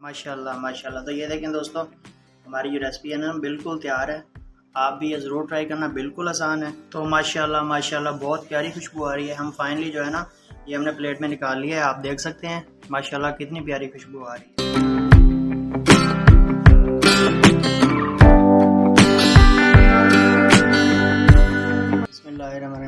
माशाल्लाह माशाल्लाह। तो ये देखें दोस्तों, हमारी जो रेसिपी है ना बिल्कुल तैयार है। आप भी ये ज़रूर ट्राई करना, बिल्कुल आसान है। तो माशाल्लाह माशाल्लाह बहुत प्यारी खुशबू आ रही है। हम फाइनली जो है ना ये हमने प्लेट में निकाल लिया है। आप देख सकते हैं माशाल्लाह कितनी प्यारी खुशबू आ रही है।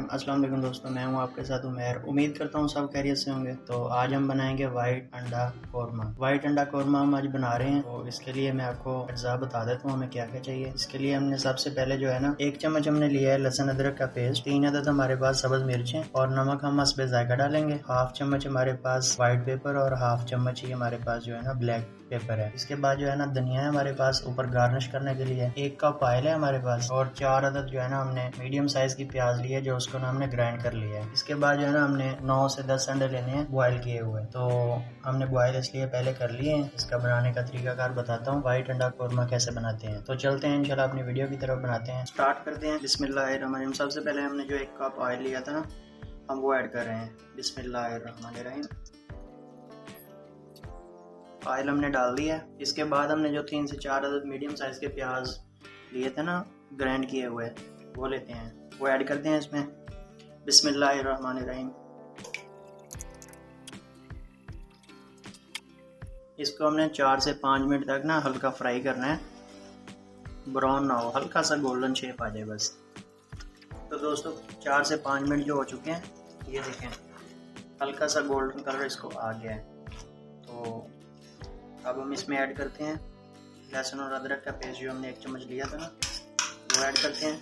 अस्सलाम वालेकुम दोस्तों, मैं हूं आपके साथ उमैर। उम्मीद करता हूं सब खैरियत से होंगे। तो आज हम बनाएंगे वाइट अंडा कौरमा। वाइट अंडा कौरमा हम आज बना रहे हैं। तो इसके लिए मैं आपको अज्जा बता देता हूं हमें क्या क्या चाहिए। इसके लिए हमने सबसे पहले जो है ना 1 चम्मच हमने लिया है लहसुन अदरक का पेस्ट, 3 अदद हमारे पास सब्ज मिर्चें और नमक हम हस्बे जायका डालेंगे। 1/2 चम्मच हमारे पास व्हाइट पेपर और 1/2 चम्मच ही हमारे पास जो है ना ब्लैक पेपर है। इसके बाद जो है ना धनिया है हमारे पास ऊपर गार्निश करने के लिए। 1 कप ऑयल है हमारे पास और 4 अदद जो है ना हमने मीडियम साइज की प्याज ली है जो उसको ना हमने ग्राइंड कर लिया है। इसके बाद जो है ना हमने 9 से 10 अंडे लेने हैं बॉयल किए हुए। तो हमने बॉयल इसलिए पहले कर लिए हैं। इसका बनाने का तरीकाकार बताता हूँ, व्हाइट अंडा कौरमा कैसे बनाते हैं। तो चलते हैं इंशाल्लाह अपनी वीडियो की तरफ बनाते हैं, स्टार्ट करते हैं। बिस्मिल्लाहिर्रहमानिर्रहीम। सबसे पहले हमने जो 1 कप ऑयल लिया था ना हम वो ऐड कर रहे हैं। बिस्मिल्लाहिर्रहमानिर्रहीम। ऑयल हमने डाल दिया। इसके बाद हमने जो 3 से 4 अदद मीडियम साइज के प्याज लिए थे ना ग्राइंड किए हुए वो लेते हैं, वो ऐड करते हैं इसमें। बिस्मिल्लाहिर्रहमानिर्रहीम। इसको हमने 4 से 5 मिनट तक ना हल्का फ्राई करना है, ब्राउन ना हो, हल्का सा गोल्डन शेप आ जाए बस। तो दोस्तों 4 से 5 मिनट जो हो चुके हैं, ये देखें हल्का सा गोल्डन कलर इसको आ गया है। तो अब हम इसमें ऐड करते हैं लहसुन और अदरक का पेस्ट जो हमने 1 चम्मच लिया था ना वो ऐड करते हैं।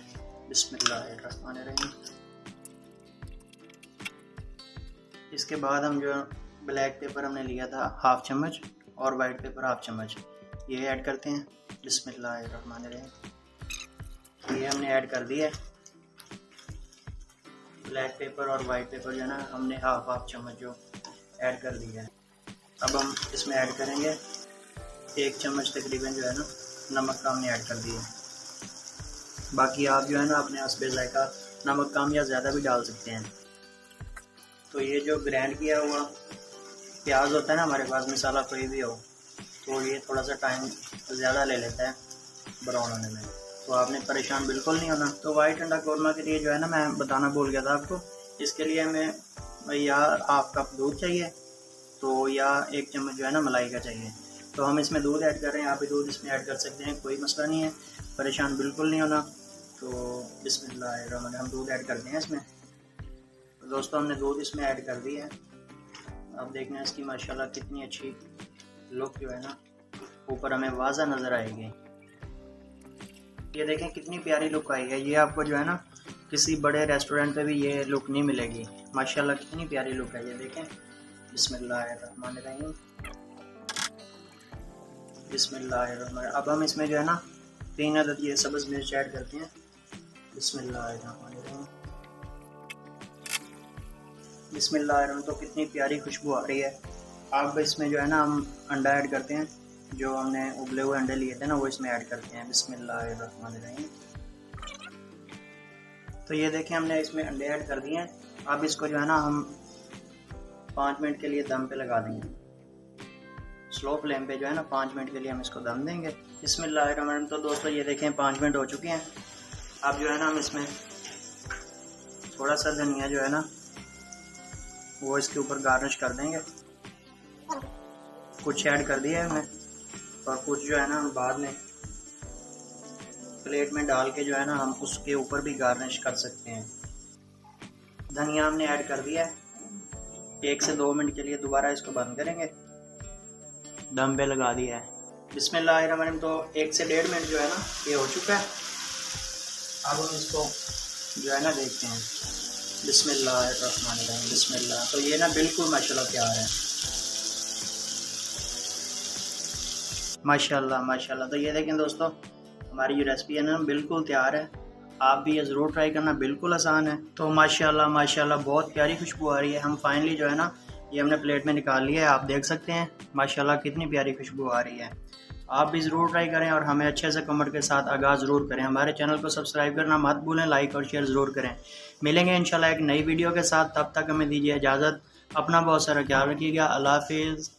बिस्मिल्लाहिर्रहमानिर्रहीम। इसके बाद हम जो ब्लैक पेपर हमने लिया था 1/2 चम्मच और वाइट पेपर 1/2 चम्मच ये ऐड करते हैं। बिस्मिल्लाहिर्रहमानिर्रहीम। ये हमने ऐड कर दिया। ब्लैक पेपर और वाइट पेपर जो है ना हमने 1/2 चम्मच जो ऐड कर दिया है। अब हम इसमें ऐड करेंगे 1 चम्मच तकरीबन जो है ना नमक का हमने ऐड कर दिया। बाकी आप जो है ना अपने हस्बे जायका नमक कम या ज़्यादा भी डाल सकते हैं। तो ये जो ग्राइंड किया हुआ प्याज होता है ना हमारे पास, मसाला कोई भी हो, तो ये थोड़ा सा टाइम ज़्यादा ले लेता है ब्राउन होने में। तो आपने परेशान बिल्कुल नहीं होना। तो वाइट अंडा कौरमा के लिए जो है ना मैं बताना भूल गया था आपको, इसके लिए हमें या 1/2 कप दूध चाहिए तो या 1 चम्मच जो है ना मलाई का चाहिए। तो हम इसमें दूध ऐड कर रहे हैं, आप भी दूध इसमें ऐड कर सकते हैं, कोई मसला नहीं है, परेशान बिल्कुल नहीं होना। तो बिस्मिल्लाहिर्रहमानिर्रहीम हम दूध ऐड करते हैं इसमें। तो दोस्तों हमने दूध इसमें ऐड कर दी है। अब देखना इसकी माशाल्लाह कितनी अच्छी लुक जो है ना ऊपर हमें वाज़ा नज़र आएगी। ये देखें कितनी प्यारी लुक आई है। ये आपको जो है ना किसी बड़े रेस्टोरेंट पे भी ये लुक नहीं मिलेगी। माशाल्लाह कितनी प्यारी लुक है, ये देखें। बिस्मिल्लाहिर्रहमानिर्रहीम। बिस्मिल्लाहिर्रहमानिर्रहीम। अब हम इसमें जो है ना 3 अदद ये सब्ज़ मिर्च ऐड करते हैं। बिस्मिल्लाहिर्रहमानिर्रहीम। बिस्मिल्लाहिर्रहमानिर्रहीम। तो कितनी प्यारी खुशबू आ रही है। अब इसमें जो है ना हम अंडा ऐड करते हैं, जो हमने उबले हुए अंडे लिए थे ना वो इसमें ऐड करते हैं। बिस्मिल्लाहिर्रहमानिर्रहीम। तो ये देखें हमने इसमें अंडे ऐड कर दिए हैं। अब इसको जो है ना हम 5 मिनट के लिए दम पे लगा देंगे, स्लो फ्लेम पे जो है ना 5 मिनट के लिए हम इसको दम देंगे। बिस्मिल्लाहिर्रहमानिर्रहीम। तो दोस्तों ये देखें 5 मिनट हो चुके हैं। अब जो है ना हम इसमें थोड़ा सा धनिया जो है ना वो इसके ऊपर गार्निश कर देंगे। कुछ ऐड कर दिया है हमने और कुछ जो है ना हम बाद में प्लेट में डाल के जो है ना हम उसके ऊपर भी गार्निश कर सकते हैं। धनिया हमने ऐड कर दिया है। 1 से 2 मिनट के लिए दोबारा इसको बंद करेंगे, दम पे लगा दिया है। बिस्मिल्लाहिर्रहमानिर्रहीम। तो 1 से 1.5 मिनट जो है ना ये हो चुका है। अब हम इसको जो है ना देखते हैं। बिस्मिल्लाहिर्रहमानिर्रहीम। बिस्मिल्लाह। तो ये ना बिल्कुल माशाल्लाह तैयार है। माशाल्लाह माशाल्लाह। तो ये देखें दोस्तों हमारी जो रेसिपी है ना बिल्कुल तैयार है। आप भी ये ज़रूर ट्राई करना, बिल्कुल आसान है। तो माशाल्लाह माशाल्लाह बहुत प्यारी खुशबू आ रही है। हम फाइनली जो है ना ये हमने प्लेट में निकाल लिया है। आप देख सकते हैं माशाल्लाह कितनी प्यारी खुशबू आ रही है। आप भी ज़रूर ट्राई करें और हमें अच्छे से कमेंट के साथ आगाज़ ज़रूर करें। हमारे चैनल को सब्सक्राइब करना मत भूलें, लाइक और शेयर ज़रूर करें। मिलेंगे इंशाल्लाह एक नई वीडियो के साथ, तब तक हमें दीजिए इजाज़त। अपना बहुत सारा ख्याल रखिएगा। अल्लाह हाफिज़।